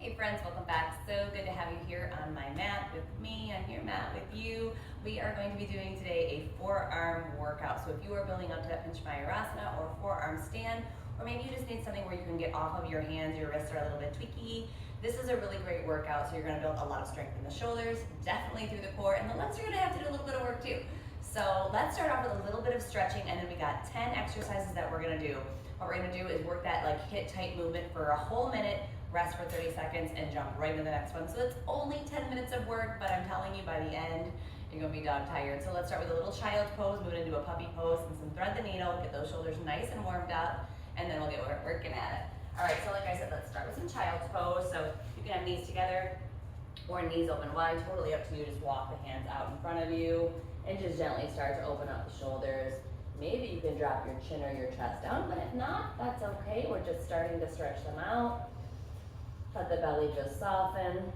Hey friends, welcome back. So good to have you here on my mat with me. I'm here, Matt, with you. We are going to be doing today a forearm workout. So if you are building up to that pinch mayurasana or forearm stand, or maybe you just need something where you can get off of your hands, your wrists are a little bit tweaky, this is a really great workout. So you're gonna build a lot of strength in the shoulders, definitely through the core, and the legs are gonna have to do a little bit of work too. So let's start off with a little bit of stretching, and then we got 10 exercises that we're gonna do. What we're gonna do is work that like hit tight movement for a whole minute, rest for 30 seconds, and jump right into the next one. So it's only 10 minutes of work, but I'm telling you by the end, you're gonna be dog tired. So let's start with a little child pose, move into a puppy pose, and some thread the needle, get those shoulders nice and warmed up, and then we'll get working at it. All right, so like I said, let's start with some child's pose. So you can have knees together or knees open wide, totally up to you. Just walk the hands out in front of you and just gently start to open up the shoulders. Maybe you can drop your chin or your chest down, but if not, that's okay. We're just starting to stretch them out. Let the belly just soften.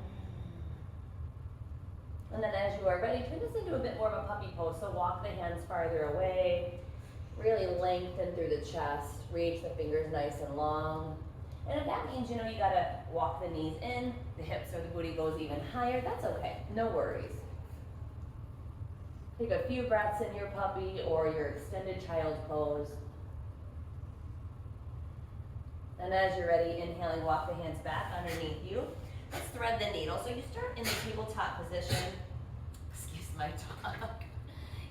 And then as you are ready, turn this into a bit more of a puppy pose. So walk the hands farther away. Really lengthen through the chest. Reach the fingers nice and long. And if that means, you gotta walk the knees in, the hips or the booty goes even higher, that's okay. No worries. Take a few breaths in your puppy or your extended child pose. And as you're ready, inhaling, walk the hands back underneath you. Let's thread the needle. So you start in the tabletop position. Excuse my dog.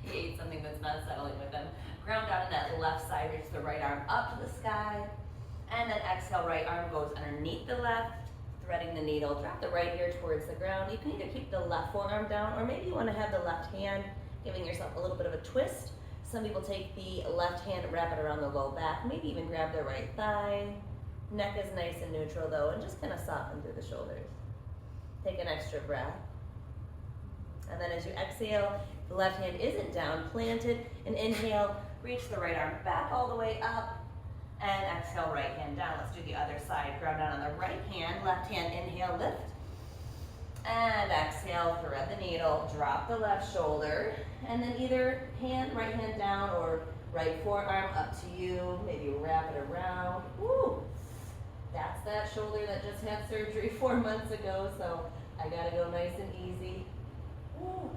He ate something that's not settling with him. Ground down in that left side, reach the right arm up to the sky. And then exhale, right arm goes underneath the left, threading the needle. Drop the right ear towards the ground. You can either keep the left forearm down, or maybe you want to have the left hand, giving yourself a little bit of a twist. Some people take the left hand, wrap it around the low back, maybe even grab the right thigh. Neck is nice and neutral though, and just kind of soften through the shoulders. Take an extra breath. And then as you exhale, the left hand isn't down, plant it, and inhale, reach the right arm back all the way up, and exhale, right hand down. Let's do the other side. Ground down on the right hand, left hand, inhale, lift. And exhale, thread the needle, drop the left shoulder, and then either right hand down or right forearm up to you. Maybe wrap it around. Woo! That's that shoulder that just had surgery 4 months ago, so I gotta go nice and easy. Woo.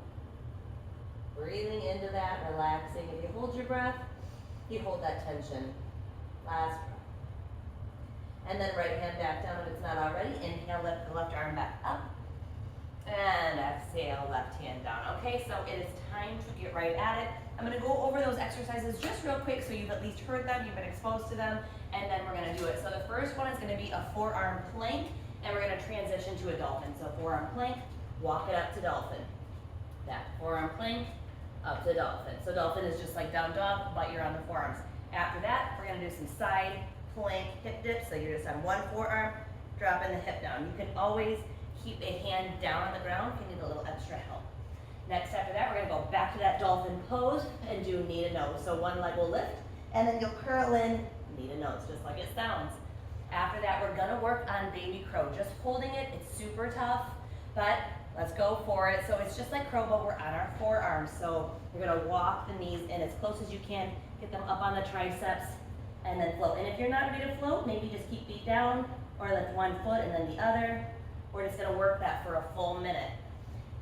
Breathing into that, relaxing. If you hold your breath, you hold that tension. Last breath. And then right hand back down if it's not already. Inhale, lift the left arm back up. And exhale, left hand down. Okay, so it is time to get right at it. I'm gonna go over those exercises just real quick so you've at least heard them, you've been exposed to them, and then we're gonna do it. So the first one is gonna be a forearm plank, and we're gonna transition to a dolphin. So forearm plank, walk it up to dolphin. That forearm plank, up to dolphin. So dolphin is just like down dog, but you're on the forearms. After that, we're gonna do some side plank hip dips. So you're just on one forearm, dropping the hip down. You can always keep a hand down on the ground if you need a little extra help. Next, after that, we're gonna go back to that dolphin pose and do knee to nose. So one leg will lift, and then you'll curl in, knee to nose, just like it sounds. After that, we're gonna work on baby crow. Just holding it, it's super tough, but let's go for it. So it's just like crow, but we're on our forearms. So you're gonna walk the knees in as close as you can, get them up on the triceps, and then float. And if you're not ready to float, maybe just keep feet down, or lift one foot and then the other. We're just gonna work that for a full minute.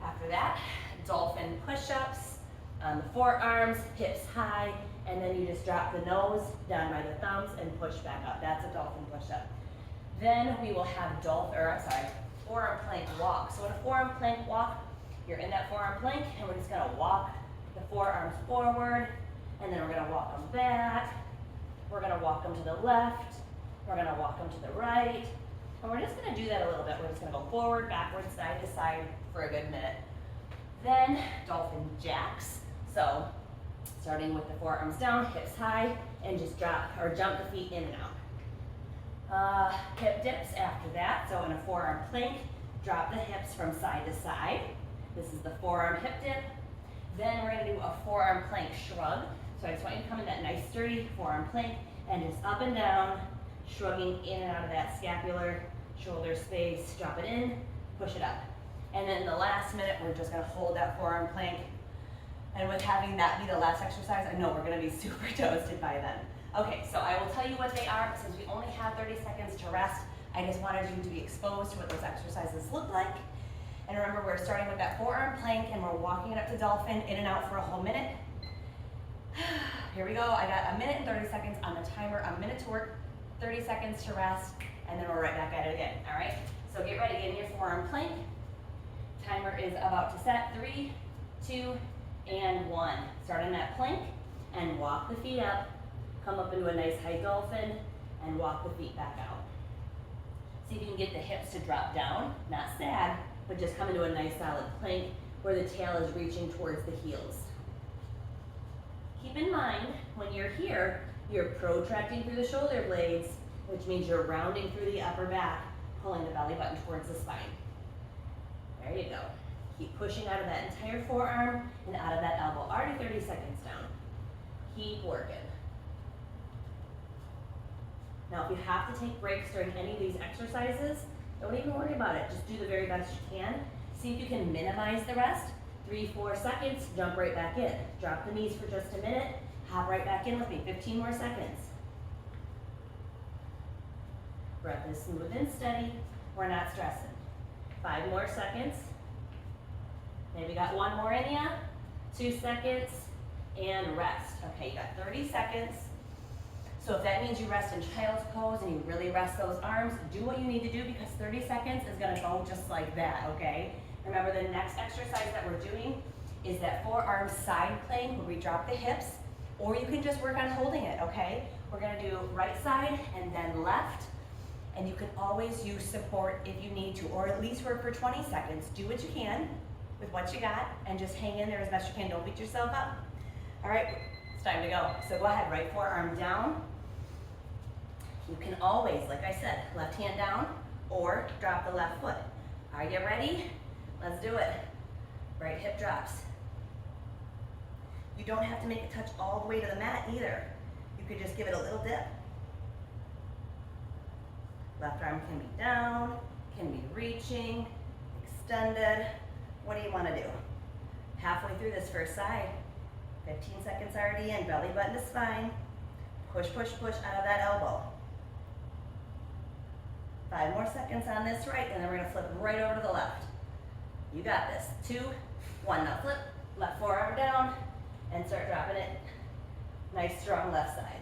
After that, dolphin push-ups on the forearms, hips high, and then you just drop the nose down by the thumbs and push back up. That's a dolphin push-up. Then we will have forearm plank walk. So in a forearm plank walk, you're in that forearm plank, and we're just gonna walk the forearms forward, and then we're gonna walk them back. We're gonna walk them to the left. We're gonna walk them to the right. And we're just gonna do that a little bit. We're just gonna go forward, backwards, side to side for a good minute. Then dolphin jacks. So starting with the forearms down, hips high, and just drop or jump the feet in and out. Hip dips after that. So in a forearm plank, drop the hips from side to side. This is the forearm hip dip. Then we're gonna do a forearm plank shrug. So I just want you to come in that nice sturdy forearm plank and just up and down, shrugging in and out of that scapular shoulder space. Drop it in, push it up. And then the last minute, we're just gonna hold that forearm plank. And with having that be the last exercise, I know we're gonna be super toasted by then. Okay, so I will tell you what they are since we only have 30 seconds to rest. I just wanted you to be exposed to what those exercises look like. And remember, we're starting with that forearm plank and we're walking it up to dolphin, in and out for a whole minute. Here we go. I got a minute and 30 seconds on the timer, a minute to work, 30 seconds to rest, and then we're right back at it again, all right? So get ready, get in your forearm plank. Timer is about to set, 3, 2, and 1. Start in that plank and walk the feet up, come up into a nice high dolphin, and walk the feet back out. See if you can get the hips to drop down, not sag, but just come into a nice solid plank where the tail is reaching towards the heels. Keep in mind, when you're here, you're protracting through the shoulder blades, which means you're rounding through the upper back, pulling the belly button towards the spine. There you go. Keep pushing out of that entire forearm and out of that elbow. Already 30 seconds down. Keep working. Now, if you have to take breaks during any of these exercises, don't even worry about it. Just do the very best you can. See if you can minimize the rest. 3, 4 seconds, jump right back in. Drop the knees for just a minute, hop right back in with me. 15 more seconds. Breath is smooth and steady. We're not stressing. 5 more seconds. Maybe got 1 more in ya. 2 seconds, and rest. Okay, you got 30 seconds. So if that means you rest in child's pose and you really rest those arms, do what you need to do because 30 seconds is gonna go just like that, okay? Remember, the next exercise that we're doing is that forearm side plank where we drop the hips, or you can just work on holding it, okay? We're gonna do right side and then left, and you can always use support if you need to, or at least work for 20 seconds. Do what you can with what you got, and just hang in there as best you can. Don't beat yourself up. All right, it's time to go. So go ahead, right forearm down. You can always, like I said, left hand down, or drop the left foot. Are you ready? Let's do it. Right hip drops. You don't have to make it touch all the way to the mat either. You could just give it a little dip. Left arm can be down, can be reaching, extended. What do you want to do? Halfway through this first side. 15 seconds already in, belly button to spine. Push, push, push out of that elbow. 5 more seconds on this right, and then we're gonna flip right over to the left. You got this. 2, 1, now flip, left forearm down, and start dropping it. Nice, strong left side.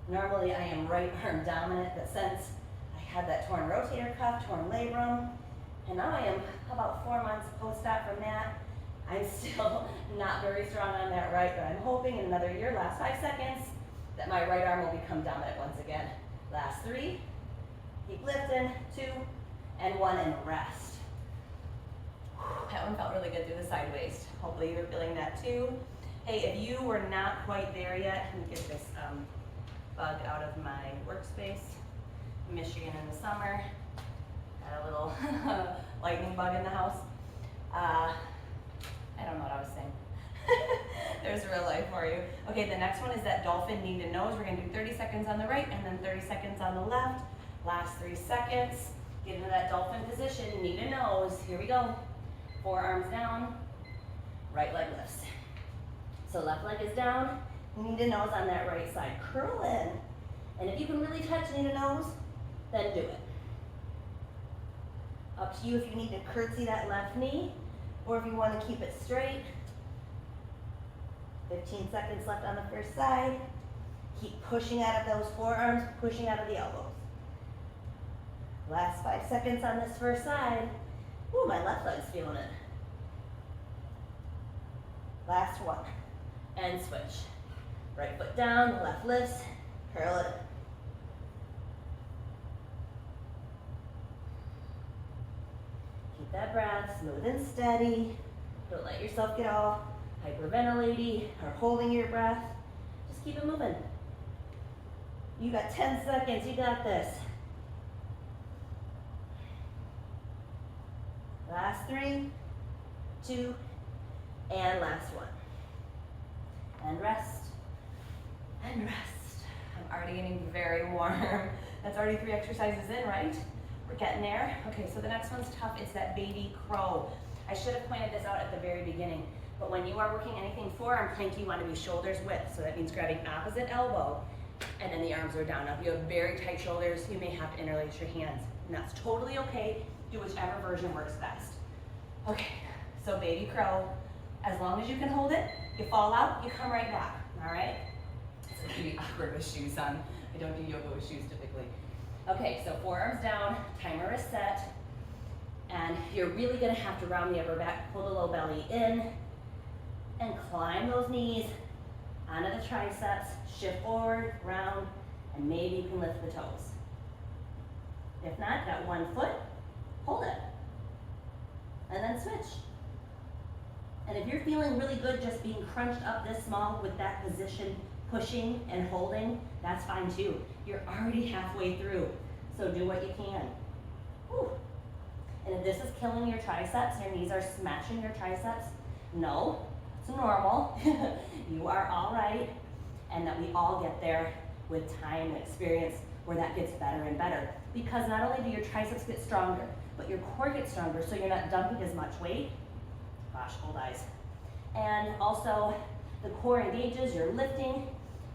Normally I am right arm dominant, but since I had that torn rotator cuff, torn labrum, and now I am about 4 months post-op from that, I'm still not very strong on that right, but I'm hoping in another year, last 5 seconds, that my right arm will become dominant once again. Last 3, keep lifting, 2, and 1, and rest. That one felt really good through the side waist. Hopefully you're feeling that too. Hey, if you were not quite there yet, let me get this bug out of my workspace. Michigan in the summer, had a little lightning bug in the house. I don't know what I was saying. There's real life for you. Okay, the next one is that dolphin knee to nose. We're gonna do 30 seconds on the right and then 30 seconds on the left. Last 3 seconds. Get into that dolphin position, knee to nose. Here we go. Forearms down, right leg lifts. So left leg is down, knee to nose on that right side. Curl in. And if you can really touch knee to nose, then do it. Up to you if you need to curtsy that left knee or if you want to keep it straight. 15 seconds left on the first side. Keep pushing out of those forearms, pushing out of the elbows. Last 5 seconds on this first side. Ooh, my left leg's feeling it. Last 1. And switch. Right foot down, left lifts, curl it. Keep that breath smooth and steady. Don't let yourself get all hyperventilating or holding your breath. Just keep it moving. You got 10 seconds, you got this. Last 3, 2, and last 1. And rest, and rest. I'm already getting very warm. That's already 3 exercises in, right? We're getting there. Okay, so the next one's tough. It's that baby crow. I should have pointed this out at the very beginning. But when you are working anything forearm plank, you want to be shoulders width. So that means grabbing opposite elbow, and then the arms are down. Now, if you have very tight shoulders, you may have to interlace your hands. And that's totally okay. Do whichever version works best. Okay, so baby crow. As long as you can hold it, you fall out, you come right back, all right? It's gonna be awkward with shoes on. I don't do yoga with shoes typically. Okay, so forearms down, timer is set, and you're really gonna have to round the upper back, pull the low belly in, and climb those knees onto the triceps, shift forward, round, and maybe you can lift the toes. If not, got one foot, hold it, and then switch. And if you're feeling really good just being crunched up this small with that position, pushing and holding, that's fine too. You're already halfway through, so do what you can. Whew. And if this is killing your triceps, your knees are smashing your triceps, no, it's normal. You are all right, and that we all get there with time and experience where that gets better and better. Because not only do your triceps get stronger, but your core gets stronger, so you're not dumping as much weight. Gosh, cold eyes. And also, the core engages, you're lifting,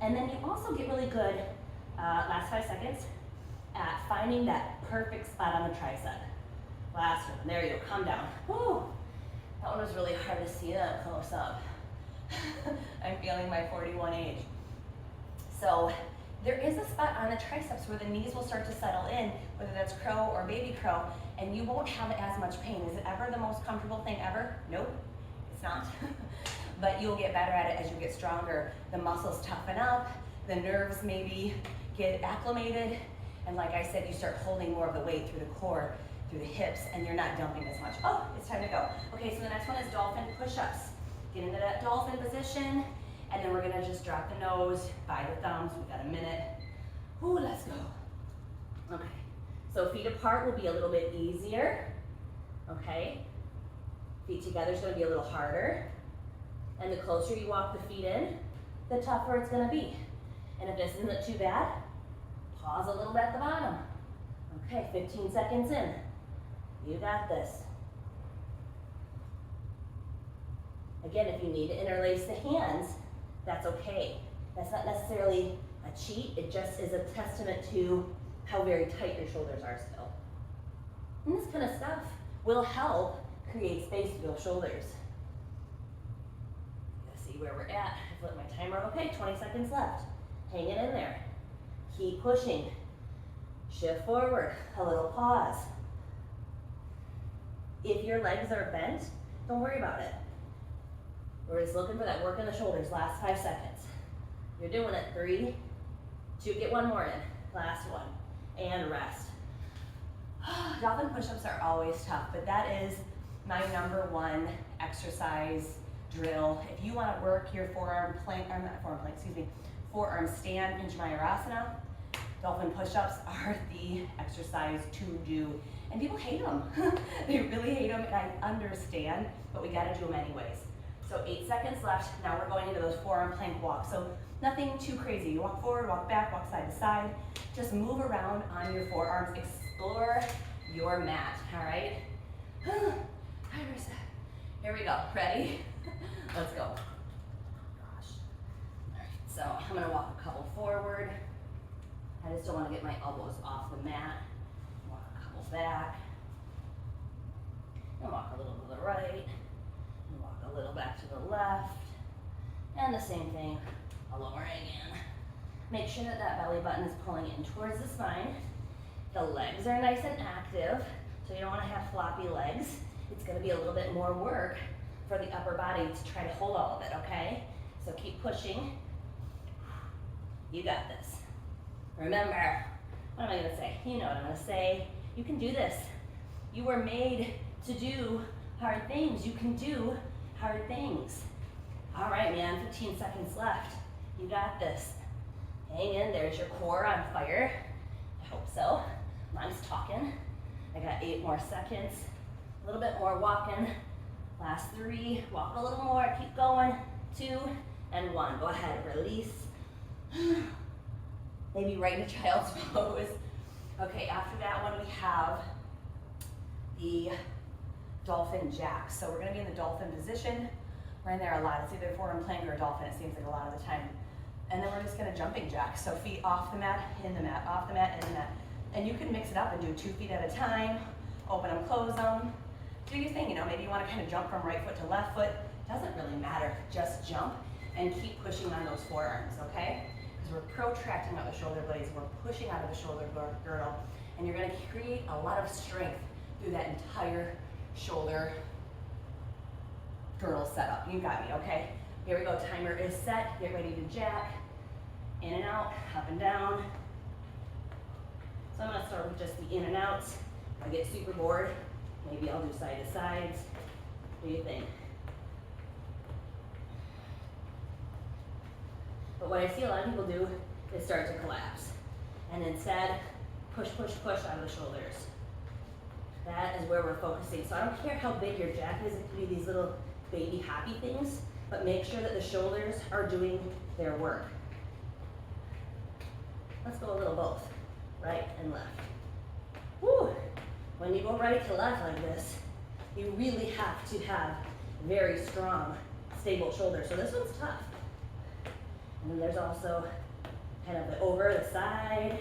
and then you also get really good, last 5 seconds, at finding that perfect spot on the tricep. Last one, there you go, come down. Woo! That one was really hard to see that close up. I'm feeling my 41 age. So, there is a spot on the triceps where the knees will start to settle in, whether that's crow or baby crow, and you won't have as much pain. Is it ever the most comfortable thing ever? Nope, it's not. But you'll get better at it as you get stronger. The muscles toughen up, the nerves maybe get acclimated, and like I said, you start holding more of the weight through the core, through the hips, and you're not dumping as much. Oh, it's time to go. Okay, so the next one is dolphin push-ups. Get into that dolphin position, and then we're gonna just drop the nose by the thumbs. We've got a minute. Ooh, let's go. Okay, so feet apart will be a little bit easier. Okay, feet together is gonna be a little harder. And the closer you walk the feet in, the tougher it's gonna be. And if this isn't too bad, pause a little bit at the bottom. Okay, 15 seconds in. You got this. Again, if you need to interlace the hands, that's okay. That's not necessarily a cheat, it just is a testament to how very tight your shoulders are still. And this kind of stuff will help create space through those shoulders. Let's see where we're at. I flip my timer. Okay, 20 seconds left. Hang it in there. Keep pushing. Shift forward, a little pause. If your legs are bent, don't worry about it. We're just looking for that work in the shoulders, last 5 seconds. You're doing it, 3, 2, get one more in, last one, and rest. Dolphin push-ups are always tough, but that is my #1 exercise drill. If you want to work your forearm plank, or not forearm plank, excuse me, forearm stand in Mayurasana, dolphin push-ups are the exercise to do. And people hate them. They really hate them, and I understand, but we gotta do them anyways. So 8 seconds left. Now we're going into those forearm plank walks. So nothing too crazy. You walk forward, walk back, walk side to side. Just move around on your forearms. Explore your mat, all right? Timer set. Here we go. Ready? Let's go. Gosh. All right, so I'm gonna walk a couple forward. I just don't want to get my elbows off the mat. Walk a couple back. And walk a little to the right. And walk a little back to the left. And the same thing all over again. Make sure that that belly button is pulling in towards the spine. The legs are nice and active, so you don't want to have floppy legs. It's going to be a little bit more work for the upper body to try to hold all of it, okay? So keep pushing. You got this. Remember, what am I gonna say? You know what I'm gonna say. You can do this. You were made to do hard things. You can do hard things. All right, man, 15 seconds left. You got this. Hang in, there's your core on fire. I hope so. Mine's talking. I got 8 more seconds. A little bit more walking. Last 3, walk a little more, keep going. 2 and 1, go ahead, release. Maybe right in child's pose. Okay, after that one we have the dolphin jack. So we're gonna be in the dolphin position. We're in there a lot. It's either forearm plank or dolphin, it seems like a lot of the time. And then we're just gonna jumping jack. So feet off the mat, in the mat, off the mat, in the mat. And you can mix it up and do 2 feet at a time, open them, close them. Do your thing, you know, maybe you wanna kind of jump from right foot to left foot. Doesn't really matter, just jump and keep pushing on those forearms, okay? Because we're protracting out the shoulder blades, we're pushing out of the shoulder girdle, and you're gonna create a lot of strength through that entire shoulder girdle setup. You got me, okay? Here we go, timer is set, get ready to jack. In and out, up and down. So I'm gonna start with just the in and outs. If I get super bored, maybe I'll do side to sides. What do you think? But what I see a lot of people do is start to collapse. And instead, push, push, push out of the shoulders. That is where we're focusing. So I don't care how big your jack is, it can be these little baby happy things, but make sure that the shoulders are doing their work. Let's go a little both, right and left. Woo! When you go right to left like this, you really have to have very strong, stable shoulders. So this one's tough. And then there's also kind of the over the side.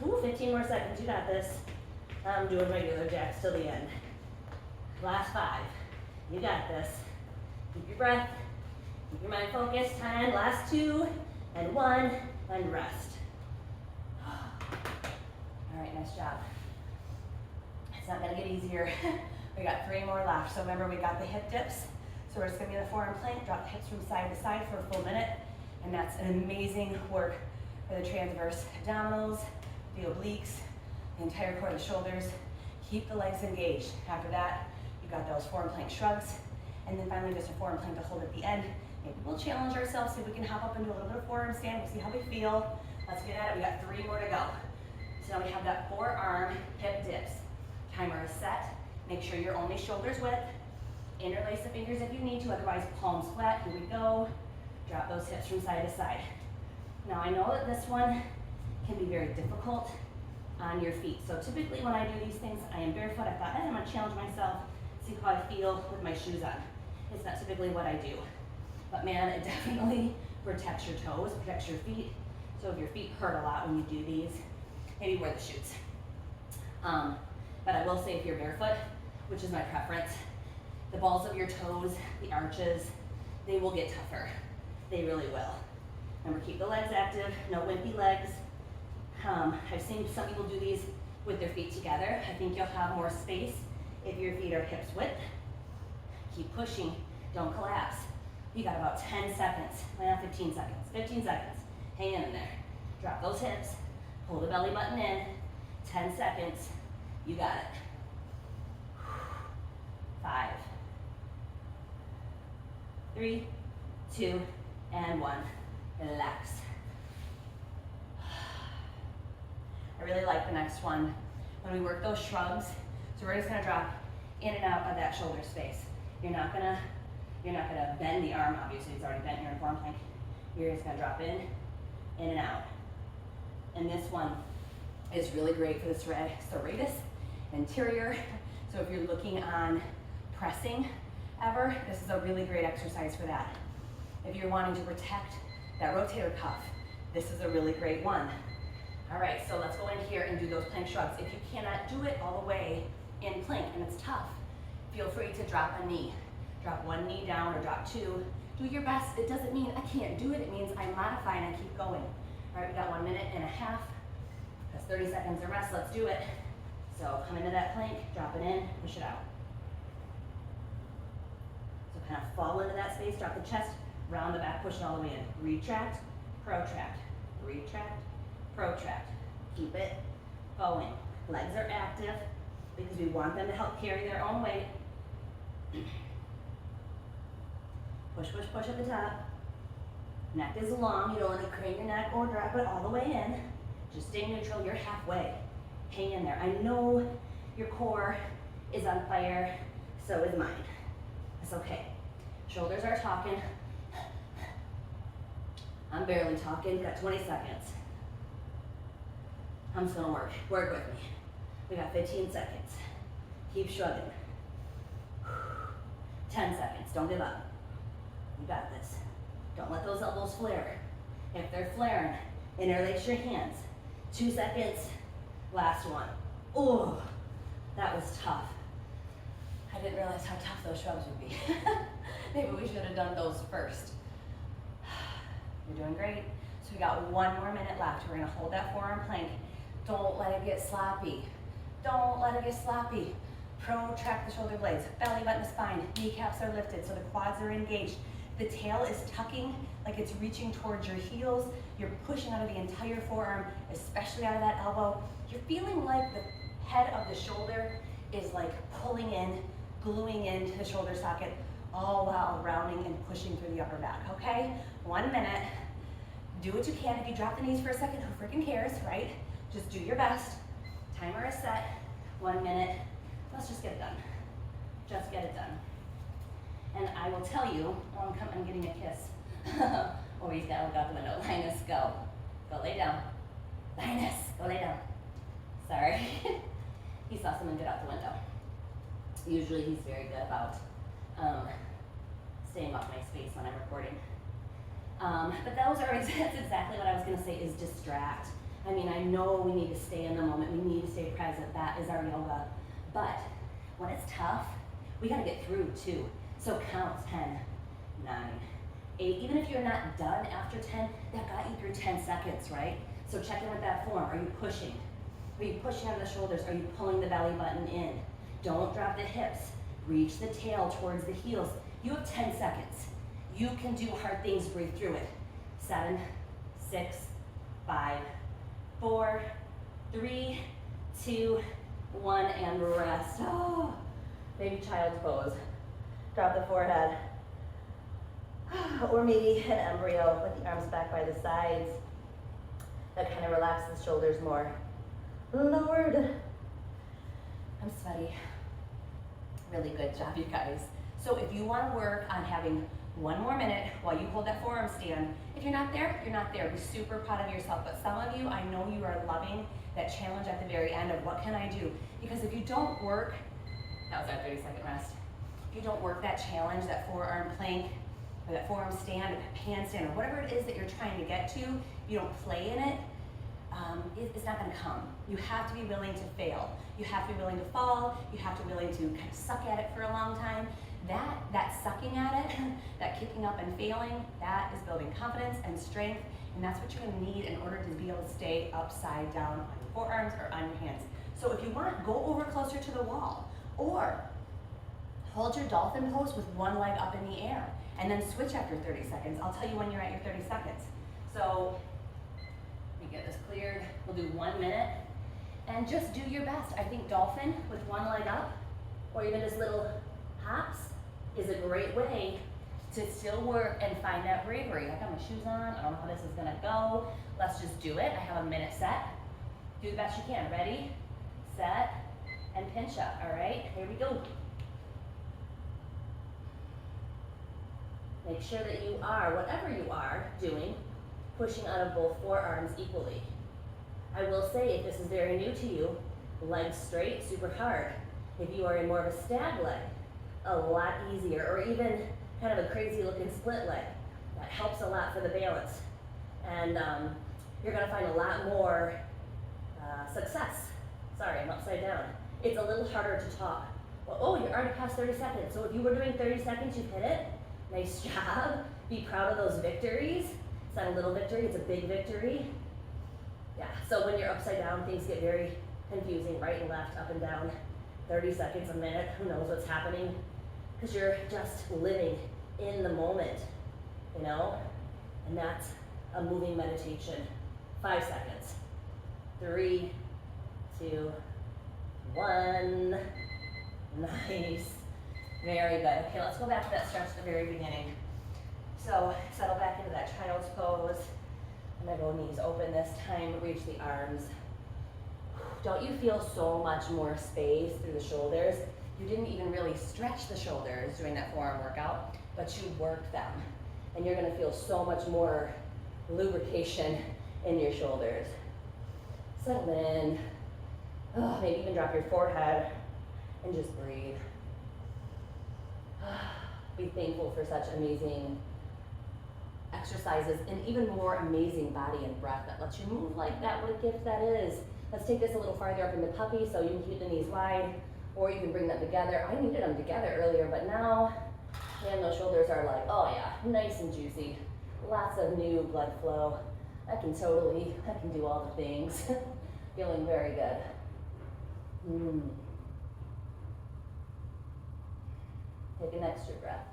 Ooh, 15 more seconds, you got this. I'm doing regular jacks till the end. Last 5, you got this. Keep your breath, keep your mind focused. 10, last 2, and 1, and rest. All right, nice job. It's not gonna get easier. We got 3 more left. So remember, we got the hip dips. So we're just gonna be in the forearm plank, drop the hips from side to side for a full minute. And that's an amazing work for the transverse abdominals, the obliques, the entire core of the shoulders. Keep the legs engaged. After that, you got those forearm plank shrugs. And then finally, just a forearm plank to hold at the end. Maybe we'll challenge ourselves, see if we can hop up and do a little bit of forearm stand. We'll see how we feel. Let's get at it. We got 3 more to go. So now we have that forearm hip dips. Timer is set. Make sure you're only shoulders width. Interlace the fingers if you need to, otherwise palms flat. Here we go. Drop those hips from side to side. Now I know that this one can be very difficult on your feet. So typically when I do these things, I am barefoot. I thought, I'm gonna challenge myself, see how I feel with my shoes on. It's not typically what I do. But man, it definitely protects your toes, protects your feet. So if your feet hurt a lot when you do these, maybe wear the shoes. But I will say if you're barefoot, which is my preference, the balls of your toes, the arches, they will get tougher. They really will. Remember, keep the legs active, no wimpy legs. I've seen some people do these with their feet together. I think you'll have more space if your feet are hips width. Keep pushing, don't collapse. You got about 10 seconds, well, 15 seconds, 15 seconds. Hang in there. Drop those hips, pull the belly button in, 10 seconds, you got it. 5, 3, 2, and 1. Relax. I really like the next one. When we work those shrugs, so we're just gonna drop in and out of that shoulder space. You're not gonna bend the arm, obviously it's already bent, you're in forearm plank. You're just gonna drop in and out. And this one is really great for the serratus anterior. So if you're looking on pressing ever, this is a really great exercise for that. If you're wanting to protect that rotator cuff, this is a really great one. All right, so let's go in here and do those plank shrugs. If you cannot do it all the way in plank and it's tough, feel free to drop a knee. Drop 1 knee down or drop 2. Do your best. It doesn't mean I can't do it. It means I modify and I keep going. All right, we got 1 minute and a half. That's 30 seconds of rest. Let's do it. So come into that plank, drop it in, push it out. So kind of fall into that space, drop the chest, round the back, push it all the way in. Retract, protract, retract, protract. Keep it going. Legs are active because we want them to help carry their own weight. Push, push, push at the top. Neck is long. You don't want to crane your neck or drop it all the way in. Just stay neutral. You're halfway. Hang in there. I know your core is on fire. So is mine. It's okay. Shoulders are talking. I'm barely talking. Got 20 seconds. I'm just gonna work. Work with me. We got 15 seconds. Keep shrugging. 10 seconds, don't give up. You got this. Don't let those elbows flare. If they're flaring, interlace your hands. 2 seconds, last one. Oh, that was tough. I didn't realize how tough those shrugs would be. Maybe we should have done those first. You're doing great. So we got 1 more minute left. We're gonna hold that forearm plank. Don't let it get sloppy. Don't let it get sloppy. Protract the shoulder blades, belly button to spine, kneecaps are lifted so the quads are engaged. The tail is tucking like it's reaching towards your heels. You're pushing out of the entire forearm, especially out of that elbow. You're feeling like the head of the shoulder is like pulling in, gluing into the shoulder socket, all while rounding and pushing through the upper back, okay? 1 minute. Do what you can. If you drop the knees for a second, who freaking cares, right? Just do your best. Timer is set. 1 minute. Let's just get it done. Just get it done. And I will tell you, oh, I'm getting a kiss. Oh, he's got to look out the window. Linus, go. Go lay down. Linus, go lay down. Sorry. He saw someone get out the window. Usually he's very good about staying off my space when I'm recording. But that's exactly what I was going to say, is distract. I mean, I know we need to stay in the moment. We need to stay present. That is our yoga. But when it's tough, we got to get through too. So count 10, 9, 8. Even if you're not done after 10, that got you through 10 seconds, right? So check in with that form. Are you pushing? Are you pushing out of the shoulders? Are you pulling the belly button in? Don't drop the hips. Reach the tail towards the heels. You have 10 seconds. You can do hard things, breathe through it. 7, 6, 5, 4, 3, 2, 1, and rest. Oh, maybe child's pose. Drop the forehead. Or maybe an embryo with the arms back by the sides. That kind of relaxes the shoulders more. Lowered. I'm sweaty. Really good job, you guys. So if you want to work on having 1 more minute while you hold that forearm stand, if you're not there, you're not there. Be super proud of yourself. But some of you, I know you are loving that challenge at the very end of what can I do? Because if you don't work, that was our 30-second rest. If you don't work that challenge, that forearm plank, or that forearm stand, or that handstand, or whatever it is that you're trying to get to, you don't play in it, it's not going to come. You have to be willing to fail. You have to be willing to fall. You have to be willing to kind of suck at it for a long time. That sucking at it, that kicking up and failing, that is building confidence and strength, and that's what you're going to need in order to be able to stay upside down on your forearms or on your hands. So if you want, go over closer to the wall, or hold your dolphin pose with one leg up in the air, and then switch after 30 seconds. I'll tell you when you're at your 30 seconds. So let me get this cleared. We'll do 1 minute, and just do your best. I think dolphin with one leg up, or even just little hops, is a great way to still work and find that bravery. I got my shoes on. I don't know how this is gonna go. Let's just do it. I have a minute set. Do the best you can. Ready, set, and pinch up. All right, here we go. Make sure that you are, whatever you are doing, pushing out of both forearms equally. I will say, if this is very new to you, legs straight, super hard. If you are in more of a stag leg, a lot easier, or even kind of a crazy looking split leg. That helps a lot for the balance. And you're gonna find a lot more success. Sorry, I'm upside down. It's a little harder to talk. Well, oh, you're already past 30 seconds. So if you were doing 30 seconds, you've hit it. Nice job. Be proud of those victories. It's not a little victory, it's a big victory. Yeah, so when you're upside down, things get very confusing, right and left, up and down. 30 seconds, a minute, who knows what's happening? Because you're just living in the moment, you know? And that's a moving meditation. 5 seconds. 3, 2, 1. Nice. Very good. Okay, let's go back to that stretch at the very beginning. So settle back into that child's pose. I'm gonna go knees open this time, reach the arms. Don't you feel so much more space through the shoulders? You didn't even really stretch the shoulders during that forearm workout, but you worked them. And you're gonna feel so much more lubrication in your shoulders. Settle in. Oh, maybe even drop your forehead and just breathe. Be thankful for such amazing exercises and even more amazing body and breath that lets you move like that. What a gift that is. Let's take this a little farther up in the puppy so you can keep the knees wide, or you can bring them together. I needed them together earlier, but now, man, those shoulders are like, oh yeah, nice and juicy. Lots of new blood flow. I can do all the things. Feeling very good. Take an extra breath.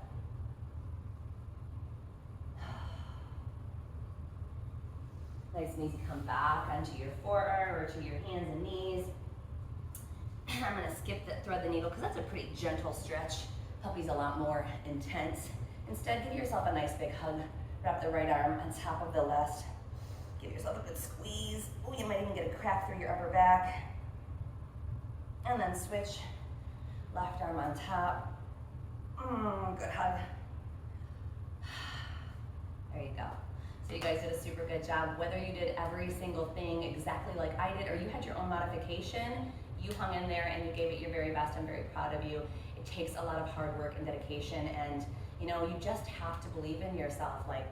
Nice and easy, come back onto your forearm or to your hands and knees. I'm gonna thread the needle because that's a pretty gentle stretch. Puppy's a lot more intense. Instead, give yourself a nice big hug. Wrap the right arm on top of the left. Give yourself a good squeeze. Oh, you might even get a crack through your upper back. And then switch. Left arm on top. Good hug. There you go. So you guys did a super good job. Whether you did every single thing exactly like I did, or you had your own modification, you hung in there and you gave it your very best. I'm very proud of you. It takes a lot of hard work and dedication, and you know, you just have to believe in yourself. Like,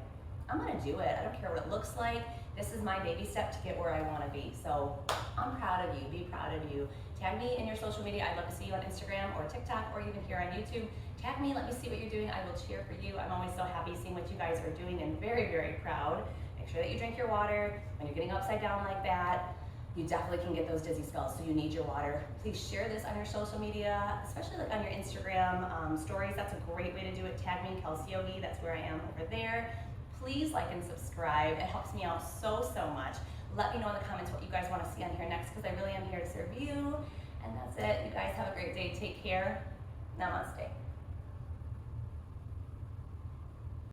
I'm gonna do it. I don't care what it looks like. This is my baby step to get where I wanna be. So I'm proud of you, be proud of you. Tag me in your social media. I'd love to see you on Instagram or TikTok or even here on YouTube. Tag me, let me see what you're doing. I will cheer for you. I'm always so happy seeing what you guys are doing and very, very proud. Make sure that you drink your water. When you're getting upside down like that, you definitely can get those dizzy spells, so you need your water. Please share this on your social media, especially like on your Instagram stories. That's a great way to do it. Tag me, KelsYogi, that's where I am over there. Please like and subscribe. It helps me out so, so much. Let me know in the comments what you guys want to see on here next, because I really am here to serve you. And that's it. You guys have a great day. Take care. Namaste.